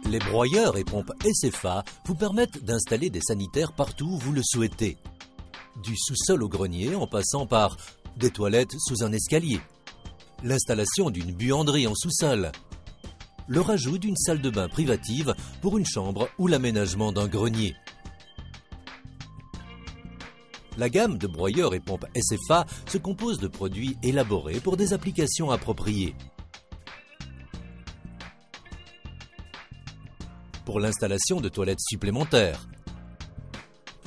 Les broyeurs et pompes SFA vous permettent d'installer des sanitaires partout où vous le souhaitez. Du sous-sol au grenier en passant par des toilettes sous un escalier, l'installation d'une buanderie en sous-sol, le rajout d'une salle de bain privative pour une chambre ou l'aménagement d'un grenier. La gamme de broyeurs et pompes SFA se compose de produits élaborés pour des applications appropriées. Pour l'installation de toilettes supplémentaires,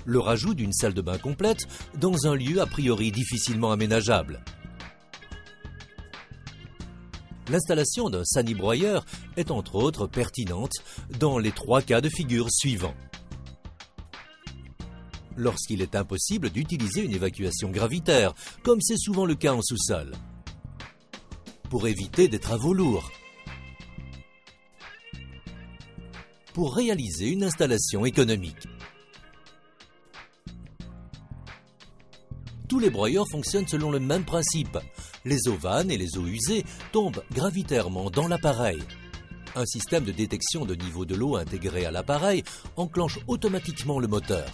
le rajout d'une salle de bain complète dans un lieu a priori difficilement aménageable. L'installation d'un sanibroyeur est entre autres pertinente dans les 3 cas de figure suivants. Lorsqu'il est impossible d'utiliser une évacuation gravitaire, comme c'est souvent le cas en sous-sol. Pour éviter des travaux lourds. Pour réaliser une installation économique. Tous les broyeurs fonctionnent selon le même principe. Les eaux vannes et les eaux usées tombent gravitairement dans l'appareil. Un système de détection de niveau de l'eau intégré à l'appareil enclenche automatiquement le moteur.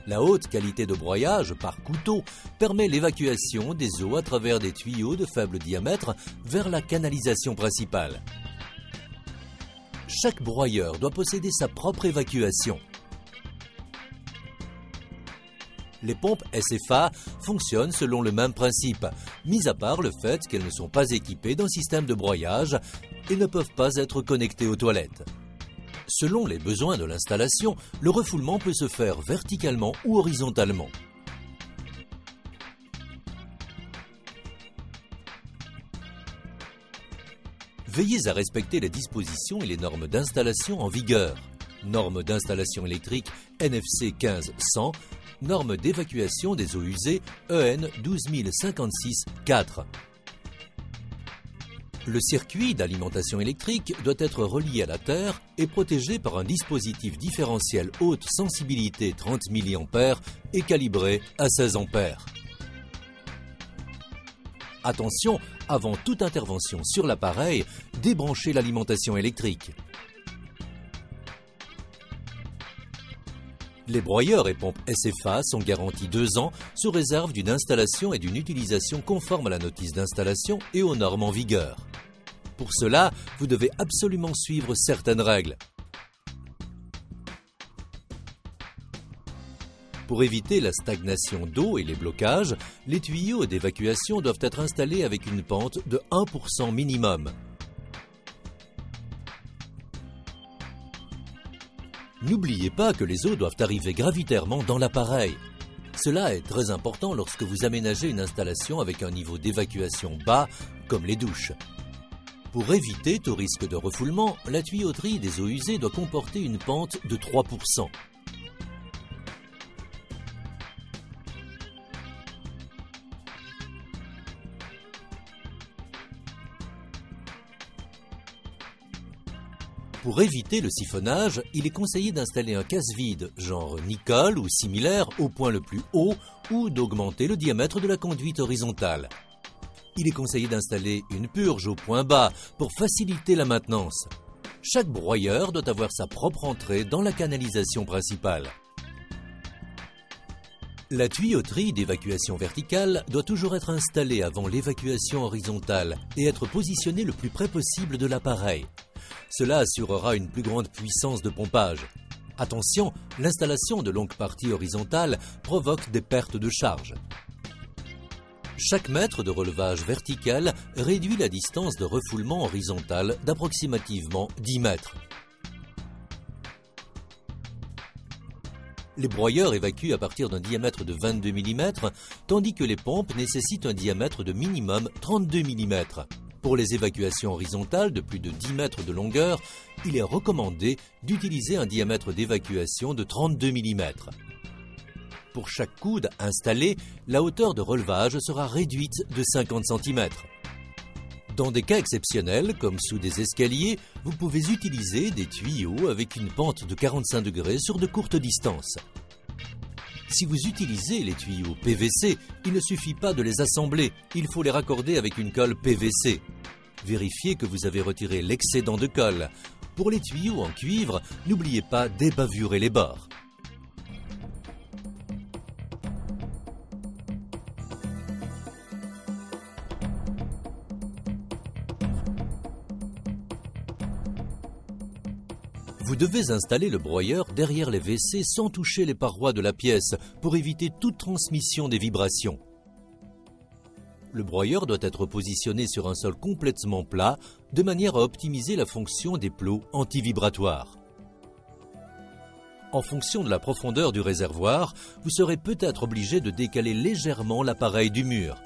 La haute qualité de broyage par couteau permet l'évacuation des eaux à travers des tuyaux de faible diamètre vers la canalisation principale. Chaque broyeur doit posséder sa propre évacuation. Les pompes SFA fonctionnent selon le même principe, mis à part le fait qu'elles ne sont pas équipées d'un système de broyage et ne peuvent pas être connectées aux toilettes. Selon les besoins de l'installation, le refoulement peut se faire verticalement ou horizontalement. Veillez à respecter les dispositions et les normes d'installation en vigueur. Normes d'installation électrique NFC 15100, normes d'évacuation des eaux usées EN 12056-4. Le circuit d'alimentation électrique doit être relié à la terre et protégé par un dispositif différentiel haute sensibilité 30 mA et calibré à 16 A. Attention, avant toute intervention sur l'appareil, débranchez l'alimentation électrique. Les broyeurs et pompes SFA sont garantis 2 ans sous réserve d'une installation et d'une utilisation conforme à la notice d'installation et aux normes en vigueur. Pour cela, vous devez absolument suivre certaines règles. Pour éviter la stagnation d'eau et les blocages, les tuyaux d'évacuation doivent être installés avec une pente de 1% minimum. N'oubliez pas que les eaux doivent arriver gravitairement dans l'appareil. Cela est très important lorsque vous aménagez une installation avec un niveau d'évacuation bas, comme les douches. Pour éviter tout risque de refoulement, la tuyauterie des eaux usées doit comporter une pente de 3%. Pour éviter le siphonnage, il est conseillé d'installer un casse-vide, genre Nicole ou similaire, au point le plus haut ou d'augmenter le diamètre de la conduite horizontale. Il est conseillé d'installer une purge au point bas pour faciliter la maintenance. Chaque broyeur doit avoir sa propre entrée dans la canalisation principale. La tuyauterie d'évacuation verticale doit toujours être installée avant l'évacuation horizontale et être positionnée le plus près possible de l'appareil. Cela assurera une plus grande puissance de pompage. Attention, l'installation de longues parties horizontales provoque des pertes de charge. Chaque mètre de relevage vertical réduit la distance de refoulement horizontal d'approximativement 10 mètres. Les broyeurs évacuent à partir d'un diamètre de 22 mm, tandis que les pompes nécessitent un diamètre de minimum 32 mm. Pour les évacuations horizontales de plus de 10 mètres de longueur, il est recommandé d'utiliser un diamètre d'évacuation de 32 mm. Pour chaque coude installé, la hauteur de relevage sera réduite de 50 cm. Dans des cas exceptionnels, comme sous des escaliers, vous pouvez utiliser des tuyaux avec une pente de 45 degrés sur de courtes distances. Si vous utilisez les tuyaux PVC, il ne suffit pas de les assembler, il faut les raccorder avec une colle PVC. Vérifiez que vous avez retiré l'excédent de colle. Pour les tuyaux en cuivre, n'oubliez pas d'ébavurer les bords. Vous devez installer le broyeur derrière les WC sans toucher les parois de la pièce pour éviter toute transmission des vibrations. Le broyeur doit être positionné sur un sol complètement plat de manière à optimiser la fonction des plots anti-vibratoires. En fonction de la profondeur du réservoir, vous serez peut-être obligé de décaler légèrement l'appareil du mur.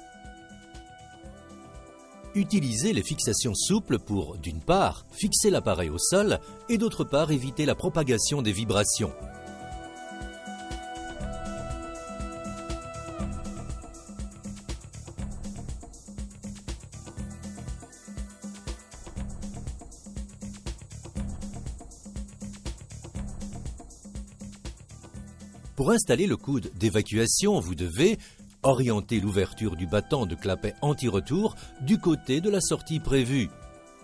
Utilisez les fixations souples pour, d'une part, fixer l'appareil au sol et d'autre part, éviter la propagation des vibrations. Pour installer le coude d'évacuation, vous devez orienter l'ouverture du battant de clapet anti-retour du côté de la sortie prévue,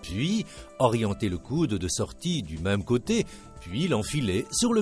puis orienter le coude de sortie du même côté, puis l'enfiler sur le